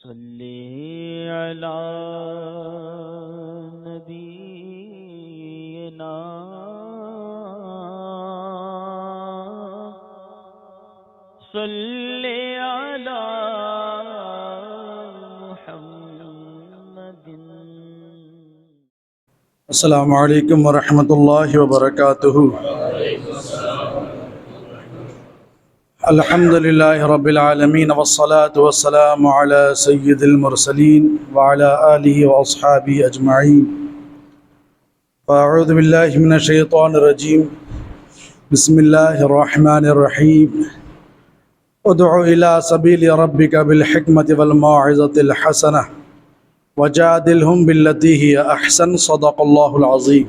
صلی علی نبینا صلی علی محمد۔ السلام علیکم ورحمۃ اللہ وبرکاتہ۔ الحمد للہ رب العالمین والصلاة والسلام علی سید المرسلین وعلی آلہ واصحابہ اجمعین۔ اعوذ باللہ من الشیطان الرجیم، بسم اللہ الرحمن الرحیم۔ ادع الی سبیل ربک بالحکمۃ والموعظۃ الحسنہ وجادلہم باللتی ہی احسن، صدق اللہ العظیم۔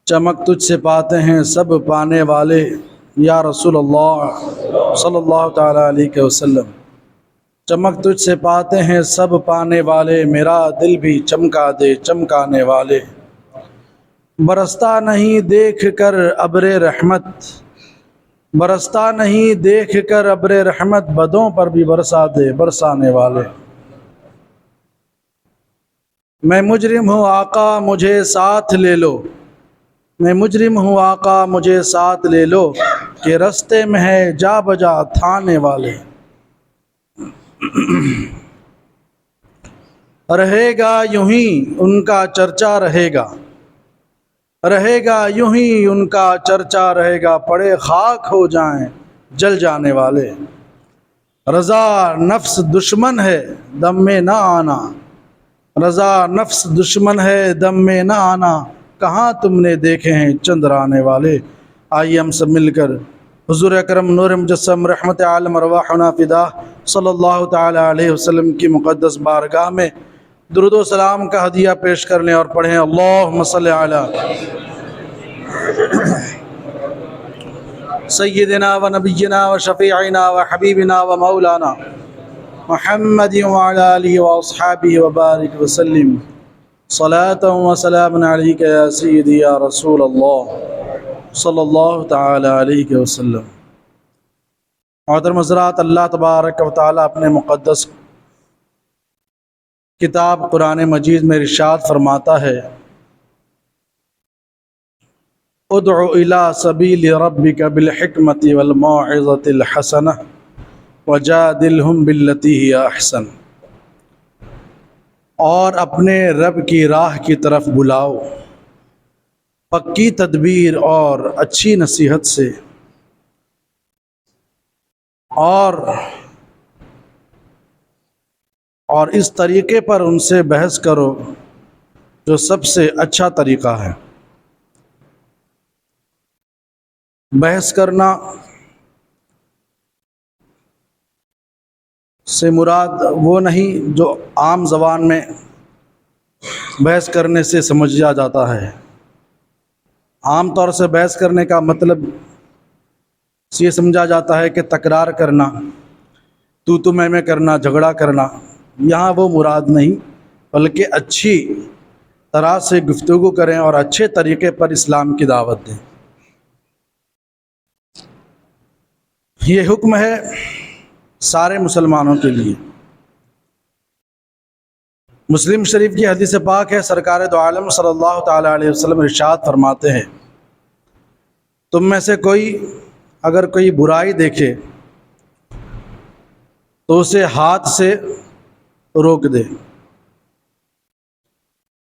چمک تجھ سے پاتے ہیں سب پانے والے یا رسول اللہ صلی اللہ تعالیٰ علیہ وسلم۔ چمک تجھ سے پاتے ہیں سب پانے والے، میرا دل بھی چمکا دے چمکانے والے۔ برستا نہیں دیکھ کر ابر رحمت، برستا نہیں دیکھ کر ابر رحمت، بدوں پر بھی برسا دے برسانے والے۔ میں مجرم ہوں آقا مجھے ساتھ لے لو، میں مجرم ہوں آقا مجھے ساتھ لے لو، کہ رستے میں ہے جا بجا تھانے والے۔ رہے گا یوں ہی ان کا چرچا رہے گا، رہے گا یوں ہی ان کا چرچا رہے گا، پڑے خاک ہو جائیں جل جانے والے۔ رضا نفس دشمن ہے دم میں نہ آنا، رضا نفس دشمن ہے دم میں نہ آنا، کہاں تم نے دیکھے ہیں چندرانے والے۔ آئیے ہم سب مل کر حضور اکرم نور مجسم رحمت عالم ارواحنا فدا صلی اللہ تعالی علیہ وسلم کی مقدس بارگاہ میں درود و سلام کا ہدیہ پیش کر لیں اور پڑھیں اللہم صلی علی سیدنا و نبینا و شفیعنا و حبیبنا و مولانا محمد وعلی آلہ واصحابہ وبارک وسلم، صلاۃ و سلام علیک یا سیدی یا رسول اللہ صلی اللہ تعالی علیہ وسلم۔ محترم حضرات، اللہ تبارک و تعالی اپنے مقدس کتاب قرآن مجید میں ارشاد فرماتا ہے، ادع الی سبیل ربک بالحکمۃ والموعظۃ الحسنہ وجادلہم باللتی ہی احسن، اور اپنے رب کی راہ کی طرف بلاؤ پکی تدبیر اور اچھی نصیحت سے، اور اس طریقے پر ان سے بحث کرو جو سب سے اچھا طریقہ ہے۔ بحث کرنا سے مراد وہ نہیں جو عام زبان میں بحث کرنے سے سمجھا جاتا ہے۔ عام طور سے بحث کرنے کا مطلب یہ سمجھا جاتا ہے کہ تکرار کرنا، تو میں کرنا، جھگڑا کرنا۔ یہاں وہ مراد نہیں، بلکہ اچھی طرح سے گفتگو کریں اور اچھے طریقے پر اسلام کی دعوت دیں۔ یہ حکم ہے سارے مسلمانوں کے لیے۔ مسلم شریف کی حدیث پاک ہے، سرکار دو عالم صلی اللہ تعالی علیہ وسلم ارشاد فرماتے ہیں، تم میں سے کوئی اگر کوئی برائی دیکھے تو اسے ہاتھ سے روک دے،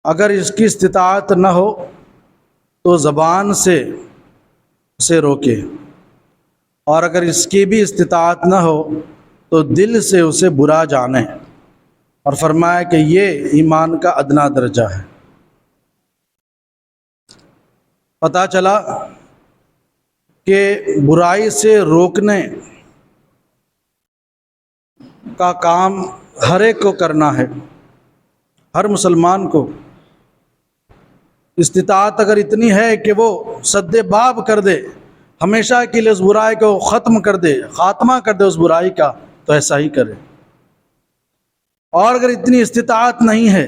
اگر اس کی استطاعت نہ ہو تو زبان سے اسے روکے، اور اگر اس کی بھی استطاعت نہ ہو تو دل سے اسے برا جانے، اور فرمایا کہ یہ ایمان کا ادنا درجہ ہے۔ پتہ چلا کہ برائی سے روکنے کا کام ہر ایک کو کرنا ہے، ہر مسلمان کو۔ استطاعت اگر اتنی ہے کہ وہ سد باب کر دے، ہمیشہ کے لیے اس برائی کو ختم کر دے، خاتمہ کر دے اس برائی کا، تو ایسا ہی کرے۔ اور اگر اتنی استطاعت نہیں ہے،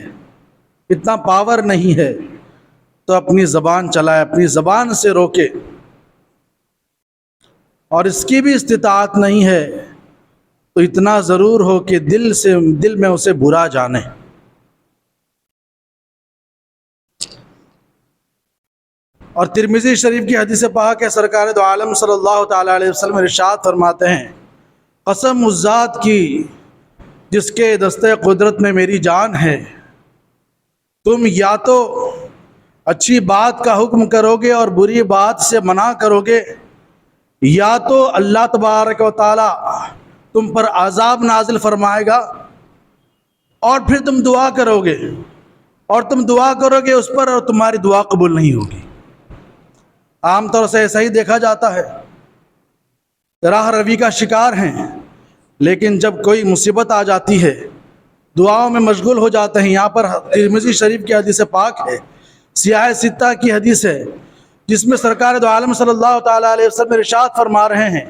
اتنا پاور نہیں ہے، تو اپنی زبان چلائے، اپنی زبان سے روکے۔ اور اس کی بھی استطاعت نہیں ہے تو اتنا ضرور ہو کہ دل میں اسے برا جانے۔ اور ترمذی شریف کی حدیث پاک ہے، سرکار دو عالم صلی اللہ تعالیٰ علیہ وسلم ارشاد فرماتے ہیں، قسم اس ذات کی جس کے دستے قدرت میں میری جان ہے، تم یا تو اچھی بات کا حکم کرو گے اور بری بات سے منع کرو گے، یا تو اللہ تبارک و تعالی تم پر عذاب نازل فرمائے گا، اور پھر تم دعا کرو گے، اور تم دعا کرو گے اس پر اور تمہاری دعا قبول نہیں ہوگی۔ عام طور سے ایسا ہی دیکھا جاتا ہے، راہ روی کا شکار ہیں، لیکن جب کوئی مصیبت آ جاتی ہے دعاؤں میں مشغول ہو جاتے ہیں۔ یہاں پر ترمذی شریف کی حدیث پاک ہے، سیاہ ستہ کی حدیث ہے، جس میں سرکار دو عالم صلی اللہ تعالیٰ علیہ وسلم ارشاد فرما رہے ہیں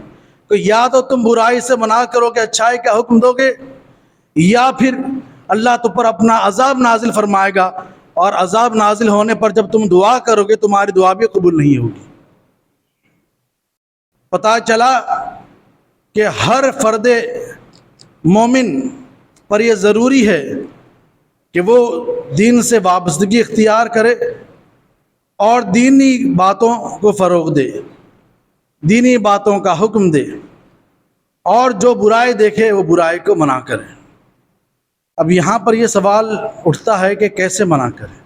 کہ یا تو تم برائی سے منع کرو گے، اچھائی کا حکم دو گے، یا پھر اللہ تم پر اپنا عذاب نازل فرمائے گا، اور عذاب نازل ہونے پر جب تم دعا کرو گے تمہاری دعا بھی قبول نہیں ہوگی۔ پتہ چلا کہ ہر فرد مومن پر یہ ضروری ہے کہ وہ دین سے وابستگی اختیار کرے اور دینی باتوں کو فروغ دے، دینی باتوں کا حکم دے، اور جو برائی دیکھے وہ برائی کو منع کرے۔ اب یہاں پر یہ سوال اٹھتا ہے کہ کیسے منع کرے؟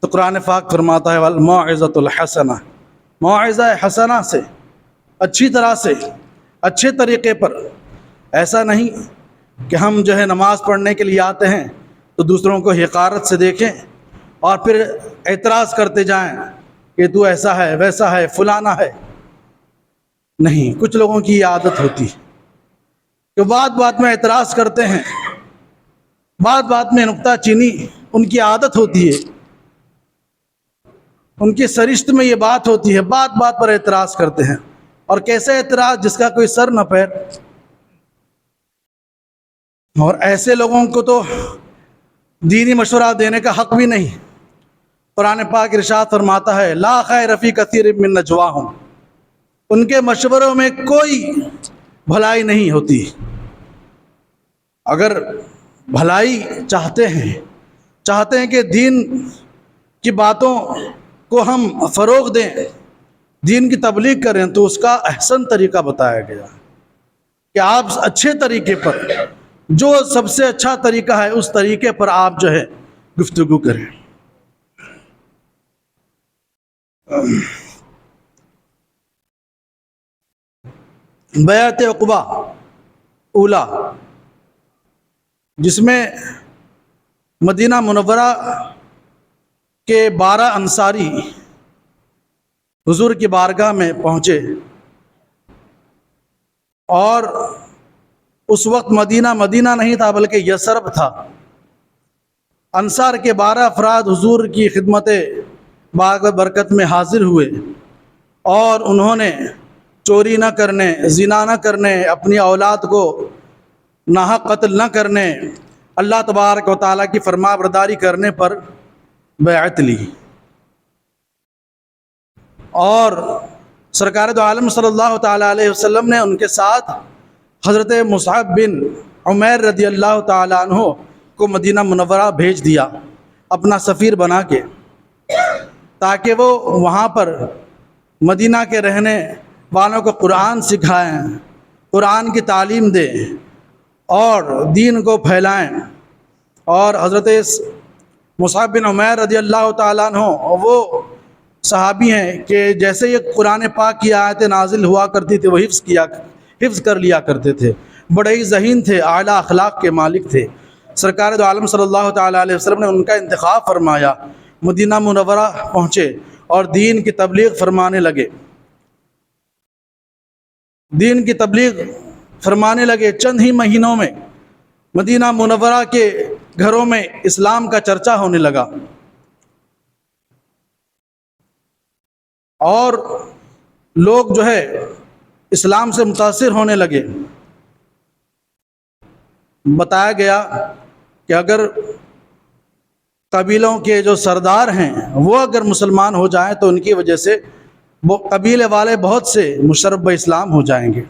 تو قرآن پاک فرماتا ہے والموعظۃ الحسنہ، موعظہ حسنہ سے، اچھی طرح سے، اچھے طریقے پر۔ ایسا نہیں کہ ہم نماز پڑھنے کے لیے آتے ہیں تو دوسروں کو حقارت سے دیکھیں اور پھر اعتراض کرتے جائیں کہ تو ایسا ہے، ویسا ہے، فلانا ہے۔ نہیں، کچھ لوگوں کی یہ عادت ہوتی ہے کہ بات بات میں اعتراض کرتے ہیں، بات بات میں نکتہ چینی ان کی عادت ہوتی ہے، ان کی سرشت میں یہ بات ہوتی ہے، بات بات پر اعتراض کرتے ہیں۔ اور کیسے اعتراض جس کا کوئی سر نہ پیر۔ اور ایسے لوگوں کو تو دینی مشورہ دینے کا حق بھی نہیں۔ قرآن پاک ارشاد فرماتا ہے لا خیر فی کثیر من نجواہم، ان کے مشوروں میں کوئی بھلائی نہیں ہوتی۔ اگر بھلائی چاہتے ہیں کہ دین کی باتوں کو ہم فروغ دیں، دین کی تبلیغ کریں، تو اس کا احسن طریقہ بتایا گیا کہ آپ اچھے طریقے پر، جو سب سے اچھا طریقہ ہے اس طریقے پر آپ گفتگو کریں۔ بیعت عقبہ اولا، جس میں مدینہ منورہ کے 12 انصاری حضور کی بارگاہ میں پہنچے، اور اس وقت مدینہ نہیں تھا بلکہ یثرب تھا۔ انصار کے 12 افراد حضور کی خدمت باغ برکت میں حاضر ہوئے، اور انہوں نے چوری نہ کرنے، زنا نہ کرنے، اپنی اولاد کو ناحق قتل نہ کرنے، اللہ تبارک و تعالیٰ کی فرما برداری کرنے پر بیعت لی۔ اور سرکار دو عالم صلی اللہ تعالیٰ علیہ وسلم نے ان کے ساتھ حضرت مصعب بن عمیر رضی اللہ تعالیٰ عنہ کو مدینہ منورہ بھیج دیا اپنا سفیر بنا کے، تاکہ وہ وہاں پر مدینہ کے رہنے والوں کو قرآن سکھائیں، قرآن کی تعلیم دیں اور دین کو پھیلائیں۔ اور حضرت مصعب بن عمیر رضی اللہ تعالیٰ عنہ وہ صحابی ہیں کہ جیسے یہ قرآن پاک کی آیتیں نازل ہوا کرتی تھی وہ حفظ کر لیا کرتے تھے، بڑے ہی ذہین تھے، اعلیٰ اخلاق کے مالک تھے۔ سرکار دو عالم صلی اللہ تعالیٰ علیہ وسلم نے ان کا انتخاب فرمایا، مدینہ منورہ پہنچے اور دین کی تبلیغ فرمانے لگے، دین کی تبلیغ فرمانے لگے۔ چند ہی مہینوں میں مدینہ منورہ کے گھروں میں اسلام کا چرچا ہونے لگا، اور لوگ اسلام سے متاثر ہونے لگے۔ بتایا گیا کہ اگر قبیلوں کے جو سردار ہیں وہ اگر مسلمان ہو جائیں تو ان کی وجہ سے وہ قبیلے والے بہت سے مشرب اسلام ہو جائیں گے۔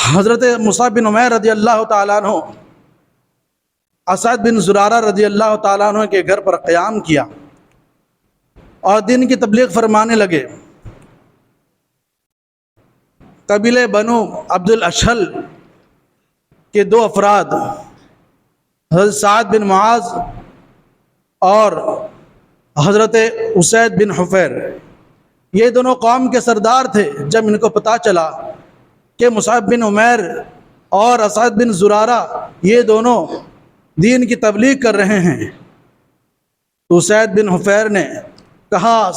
حضرت مصعب بن عمیر رضی اللہ تعالیٰ عنہ اسعد بن زرارہ رضی اللہ تعالیٰ عنہ کے گھر پر قیام کیا اور دین کی تبلیغ فرمانے لگے۔ قبیلے بنو عبد الاشہل کے دو افراد حضرت سعد بن معاذ اور حضرت اسید بن حفیر، یہ دونوں قوم کے سردار تھے۔ جب ان کو پتہ چلا کہ مصعب بن عمیر اور اسعد بن زرارہ یہ دونوں دین کی تبلیغ کر رہے ہیں، تو اسید بن حفیر نے کہا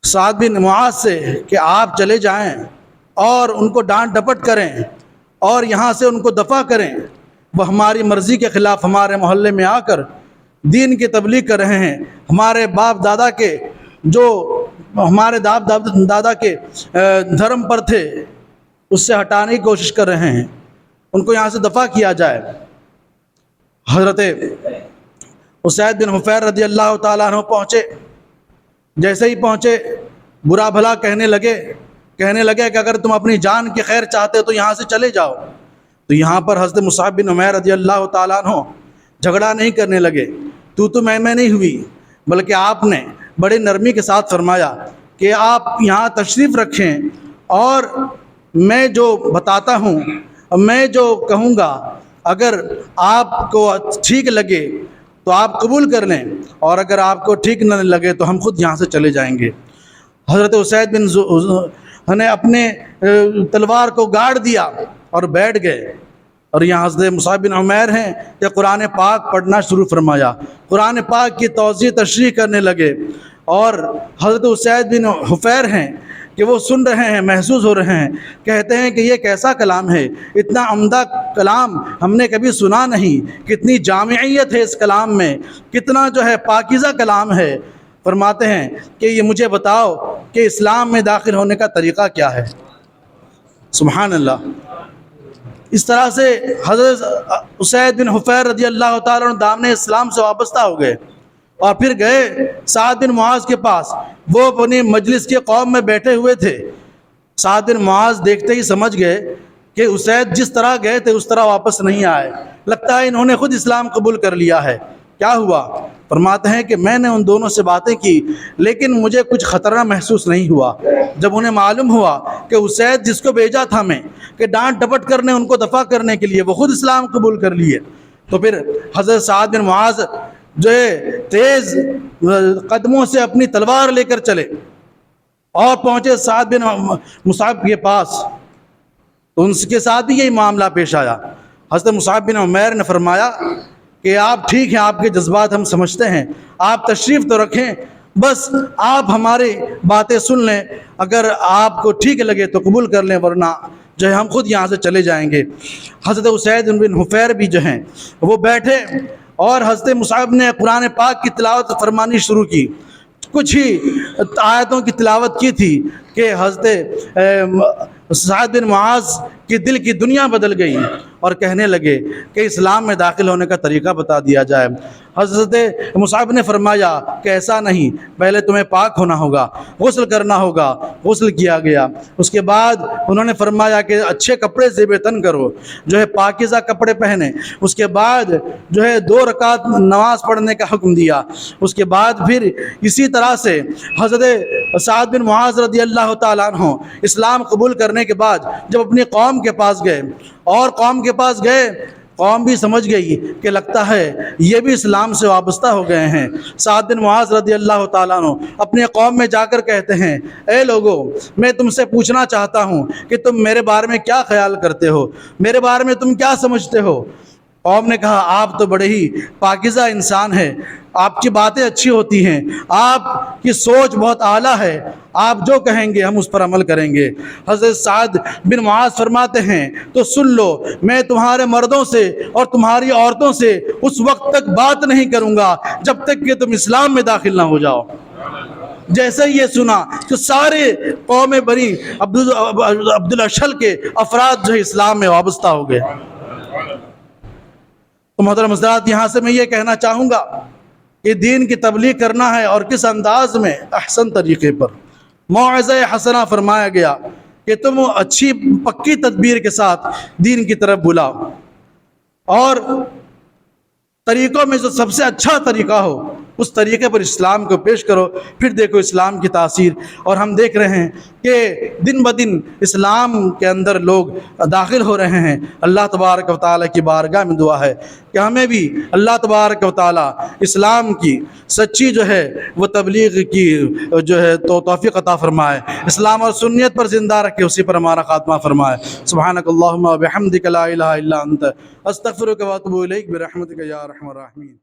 سعد بن معاذ سے کہ آپ چلے جائیں اور ان کو ڈانٹ ڈپٹ کریں اور یہاں سے ان کو دفع کریں، وہ ہماری مرضی کے خلاف ہمارے محلے میں آ کر دین کی تبلیغ کر رہے ہیں، ہمارے باپ دادا کے دھرم پر تھے اس سے ہٹانے کی کوشش کر رہے ہیں، ان کو یہاں سے دفع کیا جائے۔ حضرت اسید بن حفیر رضی اللہ تعالیٰ عنہ پہنچے، جیسے ہی پہنچے برا بھلا کہنے لگے کہ اگر تم اپنی جان کی خیر چاہتے تو یہاں سے چلے جاؤ۔ تو یہاں پر حضرت مصعب بن عمیر رضی اللہ تعالیٰ عنہ جھگڑا نہیں کرنے لگے، تو میں نہیں ہوئی، بلکہ آپ نے بڑے نرمی کے ساتھ فرمایا کہ آپ یہاں تشریف رکھیں اور میں جو بتاتا ہوں، میں جو کہوں گا، اگر آپ کو ٹھیک لگے تو آپ قبول کر لیں، اور اگر آپ کو ٹھیک نہ لگے تو ہم خود یہاں سے چلے جائیں گے۔ حضرت اسید بن نے اپنے تلوار کو گاڑ دیا اور بیٹھ گئے، اور یہاں حضرت مصعب بن عمیر ہیں کہ قرآن پاک پڑھنا شروع فرمایا، قرآن پاک کی توضیح تشریح کرنے لگے، اور حضرت اسید بن حفیر ہیں کہ وہ سن رہے ہیں، محسوس ہو رہے ہیں، کہتے ہیں کہ یہ کیسا کلام ہے، اتنا عمدہ کلام ہم نے کبھی سنا نہیں، کتنی جامعیت ہے اس کلام میں، کتنا پاکیزہ کلام ہے۔ فرماتے ہیں کہ یہ مجھے بتاؤ کہ اسلام میں داخل ہونے کا طریقہ کیا ہے۔ سبحان اللہ۔ اس طرح سے حضرت اسید بن حفیر رضی اللہ تعالیٰ عنہ دامن اسلام سے وابستہ ہو گئے، اور پھر گئے سعد بن معاذ کے پاس۔ وہ اپنی مجلس کے قوم میں بیٹھے ہوئے تھے۔ سعد بن معاذ دیکھتے ہی سمجھ گئے کہ اسید جس طرح گئے تھے اس طرح واپس نہیں آئے، لگتا ہے انہوں نے خود اسلام قبول کر لیا ہے۔ کیا ہوا؟ فرماتے ہیں کہ میں نے ان دونوں سے باتیں کی، لیکن مجھے کچھ خطرہ محسوس نہیں ہوا۔ جب انہیں معلوم ہوا کہ اسید جس کو بھیجا تھا میں کہ ڈانٹ ڈپٹ کرنے، ان کو دفع کرنے کے لیے، وہ خود اسلام قبول کر لیے، تو پھر حضرت سعد بن معاذ تیز قدموں سے اپنی تلوار لے کر چلے اور پہنچے سعد بن مصعب کے پاس، تو ان کے ساتھ بھی یہی معاملہ پیش آیا۔ حضرت مصعب بن عمیر نے فرمایا کہ آپ ٹھیک ہیں، آپ کے جذبات ہم سمجھتے ہیں، آپ تشریف تو رکھیں، بس آپ ہماری باتیں سن لیں، اگر آپ کو ٹھیک لگے تو قبول کر لیں، ورنہ ہم خود یہاں سے چلے جائیں گے۔ حضرت اسید بن حفیر بھی وہ بیٹھے، اور حضرت مصعب نے قرآن پاک کی تلاوت فرمانی شروع کی۔ کچھ ہی آیتوں کی تلاوت کی تھی کہ حضرت سعد بن معاذ کی دل کی دنیا بدل گئی، اور کہنے لگے کہ اسلام میں داخل ہونے کا طریقہ بتا دیا جائے۔ حضرت مصعب نے فرمایا کہ ایسا نہیں، پہلے تمہیں پاک ہونا ہوگا، غسل کرنا ہوگا۔ غسل کیا گیا، اس کے بعد انہوں نے فرمایا کہ اچھے کپڑے زیب تن کرو، پاکیزہ کپڑے پہنے۔ اس کے بعد 2 رکعت نماز پڑھنے کا حکم دیا۔ اس کے بعد پھر اسی طرح سے حضرت سعد بن معاذ رضی اللہ تعالیٰ عنہ اسلام قبول کرنے کے بعد جب اپنی قوم کے پاس گئے، اور قوم کے پاس گئے، قوم بھی سمجھ گئی کہ لگتا ہے یہ بھی اسلام سے وابستہ ہو گئے ہیں۔ سعد بن معاذ رضی اللہ تعالیٰ عنہ اپنے قوم میں جا کر کہتے ہیں، اے لوگو، میں تم سے پوچھنا چاہتا ہوں کہ تم میرے بارے میں کیا خیال کرتے ہو، میرے بارے میں تم کیا سمجھتے ہو؟ قوم نے کہا، آپ تو بڑے ہی پاکیزہ انسان ہیں، آپ کی باتیں اچھی ہوتی ہیں، آپ کی سوچ بہت اعلیٰ ہے، آپ جو کہیں گے ہم اس پر عمل کریں گے۔ حضرت سعد بن معاذ فرماتے ہیں، تو سن لو، میں تمہارے مردوں سے اور تمہاری عورتوں سے اس وقت تک بات نہیں کروں گا جب تک کہ تم اسلام میں داخل نہ ہو جاؤ۔ جیسے یہ سنا کہ سارے قوم بنی عبد الاشہل کے افراد اسلام میں وابستہ ہو گئے۔ تو محترم حضرات، یہاں سے میں یہ کہنا چاہوں گا کہ دین کی تبلیغ کرنا ہے، اور کس انداز میں؟ احسن طریقے پر، موعظہ حسنہ فرمایا گیا کہ تم اچھی پکی تدبیر کے ساتھ دین کی طرف بلاؤ، اور طریقوں میں جو سب سے اچھا طریقہ ہو اس طریقے پر اسلام کو پیش کرو، پھر دیکھو اسلام کی تاثیر۔ اور ہم دیکھ رہے ہیں کہ دن بدن اسلام کے اندر لوگ داخل ہو رہے ہیں۔ اللہ تبارک و تعالیٰ کی بارگاہ میں دعا ہے کہ ہمیں بھی اللہ تبارک و تعالیٰ اسلام کی سچی جو ہے وہ تبلیغ کی جو ہے تو توفیق عطا فرمائے، اسلام اور سنت پر زندہ رکھے، اسی پر ہمارا خاتمہ فرمائے۔ سبحانک اللہم و بحمدک لا الہ الا انت استغفرک و اتوب الیک برحمتک یا ارحم الراحمین۔